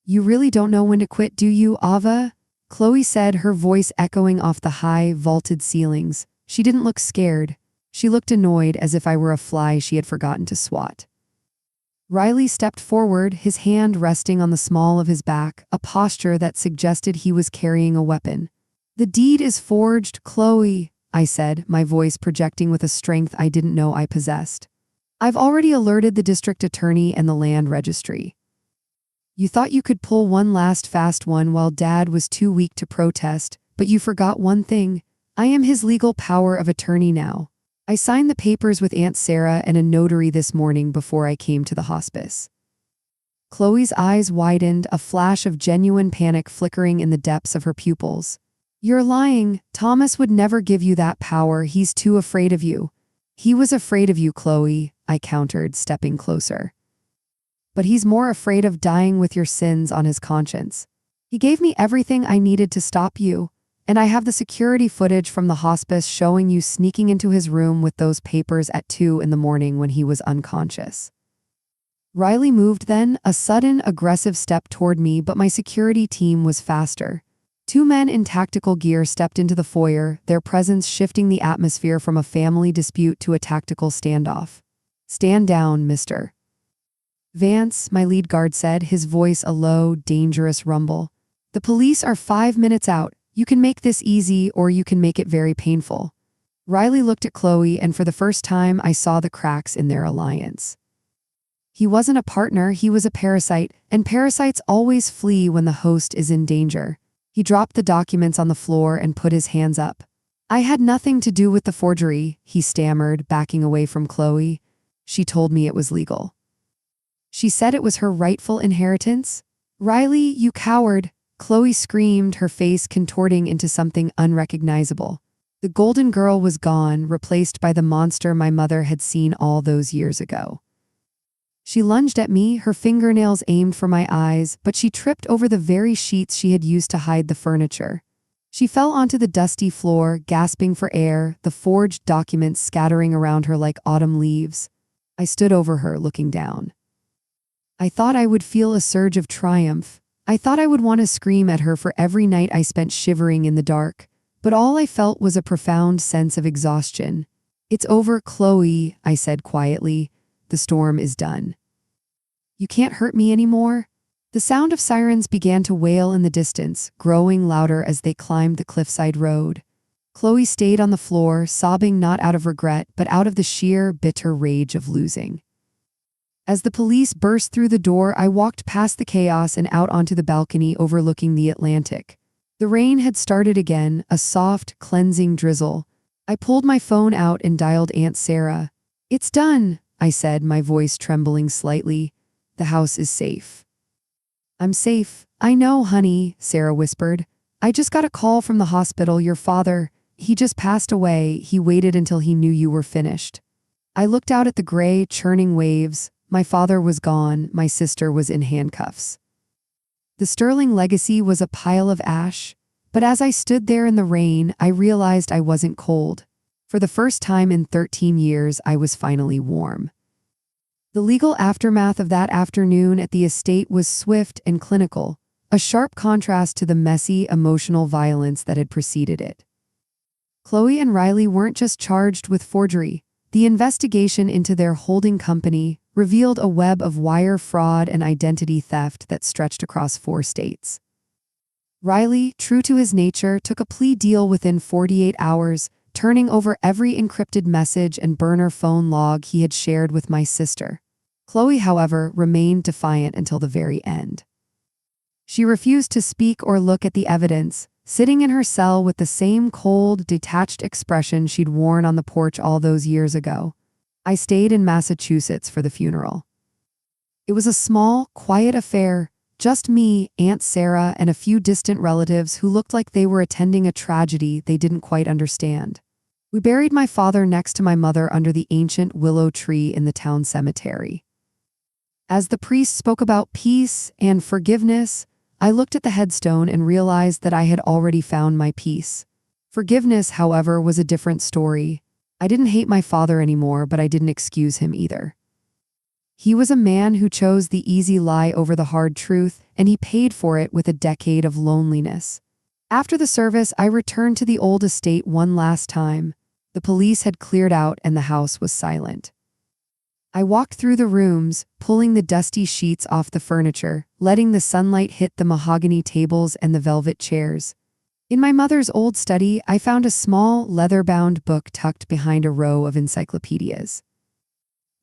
You really don't know when to quit, do you, Ava? Chloe said, her voice echoing off the high, vaulted ceilings. She didn't look scared. She looked annoyed, as if I were a fly she had forgotten to swat. Riley stepped forward, his hand resting on the small of his back, a posture that suggested he was carrying a weapon. The deed is forged, Chloe, I said, my voice projecting with a strength I didn't know I possessed. I've already alerted the district attorney and the land registry. You thought you could pull one last fast one while Dad was too weak to protest, but you forgot one thing. I am his legal power of attorney now. I signed the papers with Aunt Sarah and a notary this morning before I came to the hospice. Chloe's eyes widened, a flash of genuine panic flickering in the depths of her pupils. You're lying. Thomas would never give you that power. He's too afraid of you. He was afraid of you, Chloe, I countered, stepping closer. But he's more afraid of dying with your sins on his conscience. He gave me everything I needed to stop you. And I have the security footage from the hospice showing you sneaking into his room with those papers at 2 in the morning when he was unconscious. Riley moved then, a sudden, aggressive step toward me, but my security team was faster. 2 men in tactical gear stepped into the foyer, their presence shifting the atmosphere from a family dispute to a tactical standoff. Stand down, Mr. Vance, my lead guard said, his voice a low, dangerous rumble. The police are 5 minutes out. You can make this easy or you can make it very painful. Riley looked at Chloe, and for the first time I saw the cracks in their alliance. He wasn't a partner, he was a parasite, and parasites always flee when the host is in danger. He dropped the documents on the floor and put his hands up. I had nothing to do with the forgery, he stammered, backing away from Chloe. She told me it was legal. She said it was her rightful inheritance? Riley, you coward! Chloe screamed, her face contorting into something unrecognizable. The golden girl was gone, replaced by the monster my mother had seen all those years ago. She lunged at me, her fingernails aimed for my eyes, but she tripped over the very sheets she had used to hide the furniture. She fell onto the dusty floor, gasping for air, the forged documents scattering around her like autumn leaves. I stood over her, looking down. I thought I would feel a surge of triumph. I thought I would want to scream at her for every night I spent shivering in the dark, but all I felt was a profound sense of exhaustion. It's over, Chloe, I said quietly. The storm is done. You can't hurt me anymore? The sound of sirens began to wail in the distance, growing louder as they climbed the cliffside road. Chloe stayed on the floor, sobbing not out of regret, but out of the sheer, bitter rage of losing. As the police burst through the door, I walked past the chaos and out onto the balcony overlooking the Atlantic. The rain had started again, a soft, cleansing drizzle. I pulled my phone out and dialed Aunt Sarah. It's done, I said, my voice trembling slightly. The house is safe. I'm safe. I know, honey, Sarah whispered. I just got a call from the hospital. Your father, he just passed away. He waited until he knew you were finished. I looked out at the gray, churning waves. My father was gone, my sister was in handcuffs. The Sterling legacy was a pile of ash, but as I stood there in the rain, I realized I wasn't cold. For the first time in 13 years, I was finally warm. The legal aftermath of that afternoon at the estate was swift and clinical, a sharp contrast to the messy, emotional violence that had preceded it. Chloe and Riley weren't just charged with forgery. The investigation into their holding company revealed a web of wire fraud and identity theft that stretched across 4 states. Riley, true to his nature, took a plea deal within 48 hours, turning over every encrypted message and burner phone log he had shared with my sister. Chloe, however, remained defiant until the very end. She refused to speak or look at the evidence, sitting in her cell with the same cold, detached expression she'd worn on the porch all those years ago. I stayed in Massachusetts for the funeral. It was a small, quiet affair, just me, Aunt Sarah, and a few distant relatives who looked like they were attending a tragedy they didn't quite understand. We buried my father next to my mother under the ancient willow tree in the town cemetery. As the priest spoke about peace and forgiveness, I looked at the headstone and realized that I had already found my peace. Forgiveness, however, was a different story. I didn't hate my father anymore, but I didn't excuse him either. He was a man who chose the easy lie over the hard truth, and he paid for it with a decade of loneliness. After the service, I returned to the old estate one last time. The police had cleared out and the house was silent. I walked through the rooms, pulling the dusty sheets off the furniture, letting the sunlight hit the mahogany tables and the velvet chairs. In my mother's old study, I found a small, leather-bound book tucked behind a row of encyclopedias.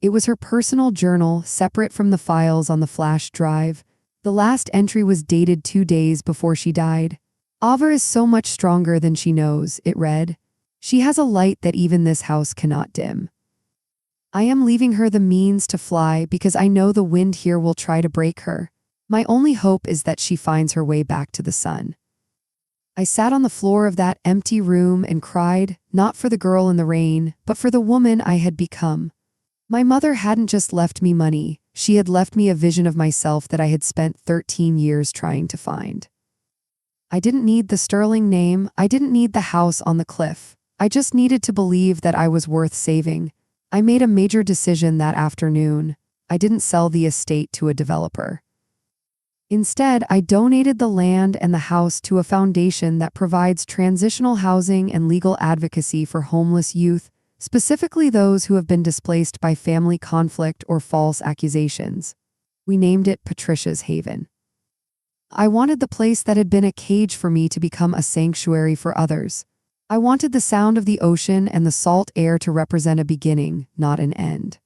It was her personal journal, separate from the files on the flash drive. The last entry was dated 2 days before she died. "Ava is so much stronger than she knows," it read. "She has a light that even this house cannot dim. I am leaving her the means to fly because I know the wind here will try to break her. My only hope is that she finds her way back to the sun." I sat on the floor of that empty room and cried, not for the girl in the rain, but for the woman I had become. My mother hadn't just left me money, she had left me a vision of myself that I had spent 13 years trying to find. I didn't need the sterling name, I didn't need the house on the cliff. I just needed to believe that I was worth saving. I made a major decision that afternoon. I didn't sell the estate to a developer. Instead, I donated the land and the house to a foundation that provides transitional housing and legal advocacy for homeless youth, specifically those who have been displaced by family conflict or false accusations. We named it Patricia's Haven. I wanted the place that had been a cage for me to become a sanctuary for others. I wanted the sound of the ocean and the salt air to represent a beginning, not an end.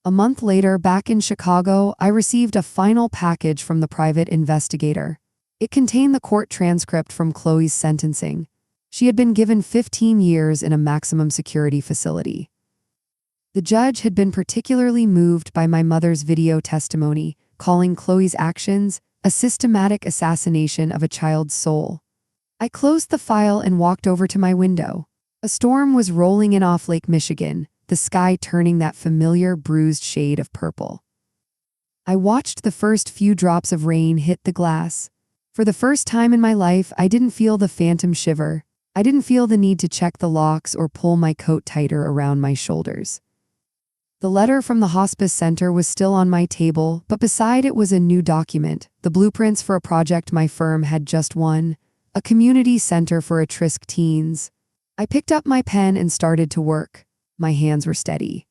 A month later, back in Chicago, I received a final package from the private investigator. It contained the court transcript from Chloe's sentencing. She had been given 15 years in a maximum security facility. The judge had been particularly moved by my mother's video testimony, calling Chloe's actions a systematic assassination of a child's soul. I closed the file and walked over to my window. A storm was rolling in off Lake Michigan, the sky turning that familiar bruised shade of purple. I watched the first few drops of rain hit the glass. For the first time in my life, I didn't feel the phantom shiver. I didn't feel the need to check the locks or pull my coat tighter around my shoulders. The letter from the hospice center was still on my table, but beside it was a new document, the blueprints for a project my firm had just won. A community center for at-risk teens. I picked up my pen and started to work. My hands were steady.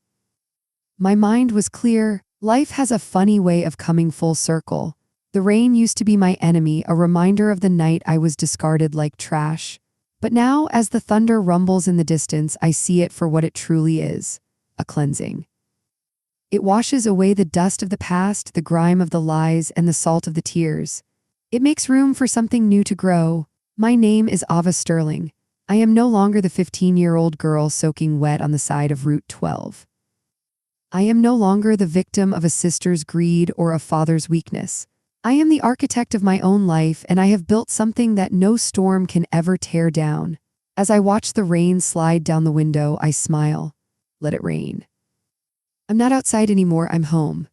My mind was clear. Life has a funny way of coming full circle. The rain used to be my enemy, a reminder of the night I was discarded like trash. But now, as the thunder rumbles in the distance, I see it for what it truly is, a cleansing. It washes away the dust of the past, the grime of the lies, and the salt of the tears. It makes room for something new to grow. My name is Ava Sterling. I am no longer the 15-year-old girl soaking wet on the side of Route 12. I am no longer the victim of a sister's greed or a father's weakness. I am the architect of my own life, and I have built something that no storm can ever tear down. As I watch the rain slide down the window, I smile. Let it rain. I'm not outside anymore, I'm home.